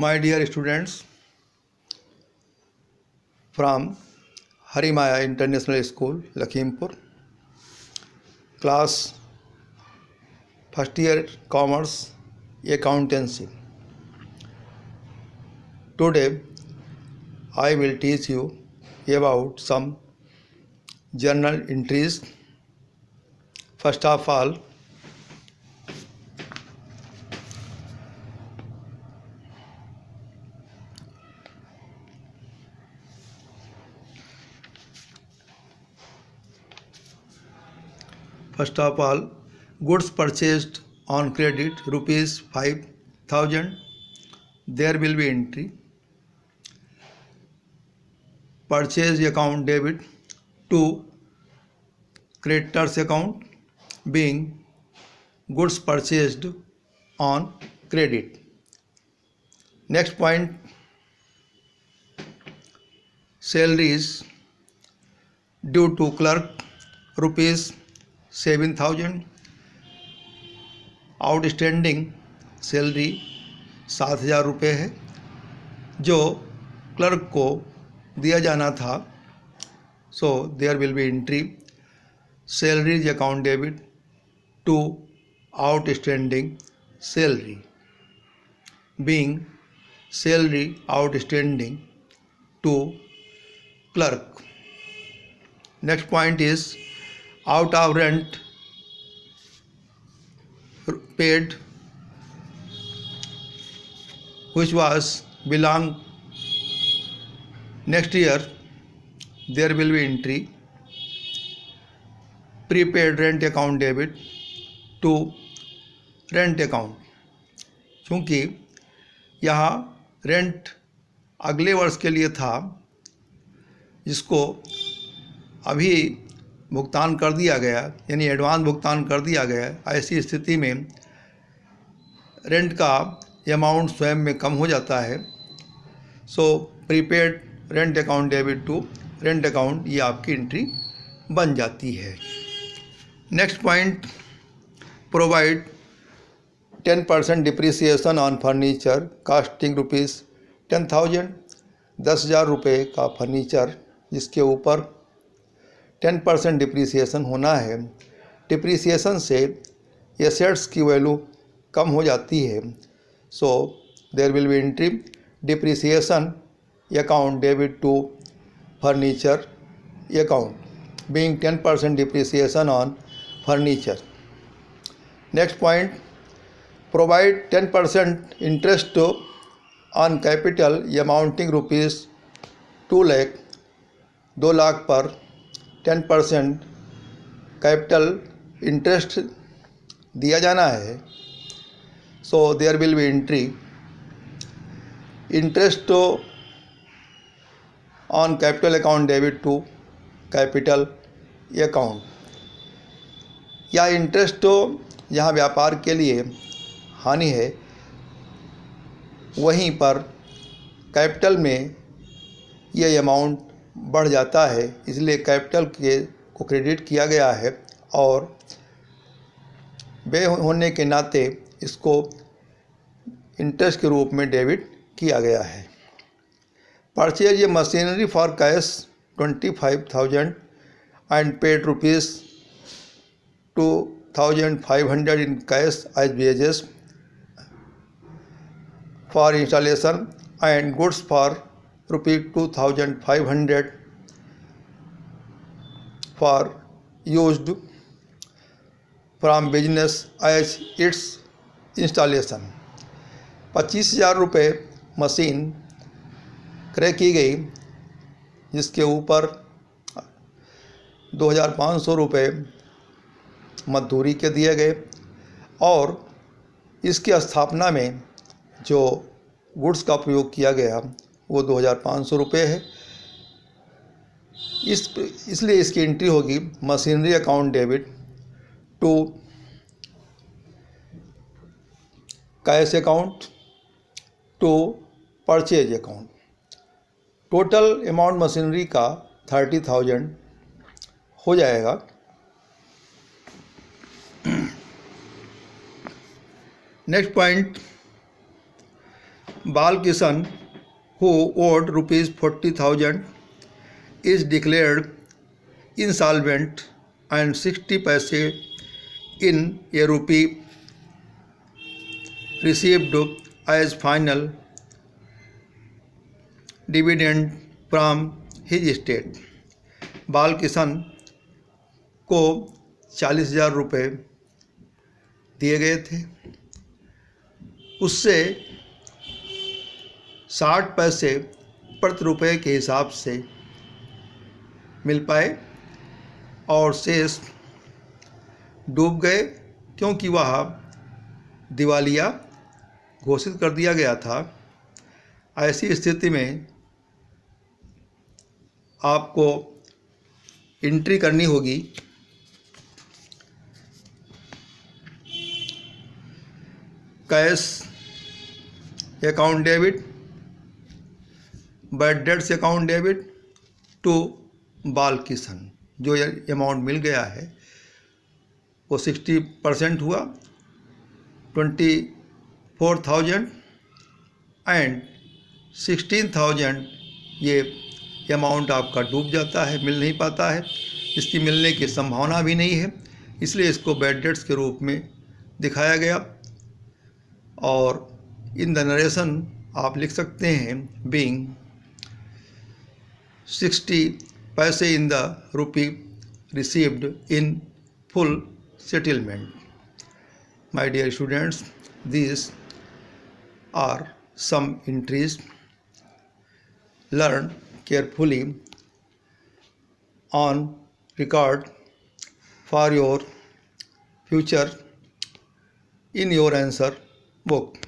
My dear students from Harimaya International School, Lakhimpur, class first year Commerce Accountancy. Today I will teach you about some journal entries. First of all, goods purchased on credit rupees 5,000. There will be entry. Purchase account debit to creditors account, being goods purchased on credit. Next point, salaries due to clerk rupees 7,000. Outstanding salary 7,000 रुपये है जो clerk को दिया जाना था. So there will be entry salaries account debit to outstanding salary, being salary outstanding to clerk. Next point is out of rent paid which was belong next year, there will be entry prepaid rent account debit to rent account. क्योंकि यहाँ rent अगले वर्ष के लिए था जिसको अभी भुगतान कर दिया गया, यानी एडवांस भुगतान कर दिया गया. ऐसी स्थिति में रेंट का अमाउंट स्वयं में कम हो जाता है. So prepaid rent account debit to rent account, ये आपकी एंट्री बन जाती है. Next point, provide 10% depreciation on furniture costing rupees 10,000. 10,000 रुपये का फर्नीचर जिसके ऊपर 10% डिप्रिसिएशन होना है. डिप्रिसिएशन से एसेट्स की वैल्यू कम हो जाती है. So there will be entry depreciation account debit to furniture account, being 10% depreciation on furniture. Next point, provide 10% interest on capital amounting rupees 2 lakh. 2 lakh पर 10% कैपिटल इंटरेस्ट दिया जाना है. So there will be entry interest on capital account debit to capital account. या interest जहाँ व्यापार के लिए हानि है वहीं पर कैपिटल में ये अमाउंट बढ़ जाता है, इसलिए कैपिटल को क्रेडिट किया गया है और व्यय होने के नाते इसको इंटरेस्ट के रूप में डेबिट किया गया है. परचेज ये machinery for cash 25,000 and paid rupees 2,500 in cash as wages for installation and goods for rupees 2,500 for used from business as its installation. 25,000 रुपये मशीन क्रय की गई जिसके ऊपर 2,500 रुपये मजदूरी के दिए गए और इसकी स्थापना में जो गुड्स का प्रयोग किया गया वो 2,500 रुपये है. इसलिए इसकी एंट्री होगी machinery account debit to cash account to purchase account. Total amount machinery का 30,000 हो जाएगा. Next point, Balkishan, who owed rupees 40,000, is declared insolvent and 60 paise in a rupee received as final dividend from his estate. Balkishan को 40,000 रुपये दिए गए थे, उससे 60 पैसे प्रति रुपये के हिसाब से मिल पाए और शेष डूब गए, क्योंकि वह दिवालिया घोषित कर दिया गया था। ऐसी स्थिति में आपको एंट्री करनी होगी cash account debit, bad debts account debit to Balkishan. जो अमाउंट मिल गया है वो 60% हुआ, 24,000 एंड 16,000 ये अमाउंट आपका डूब जाता है, मिल नहीं पाता है। इसकी मिलने की संभावना भी नहीं है, इसलिए इसको बैड डेट्स के रूप में दिखाया गया। और इन द नरेशन आप लिख सकते हैं being 60 paise in the rupee received in full settlement. My dear students, these are some entries. Learn carefully on record for your future in your answer book.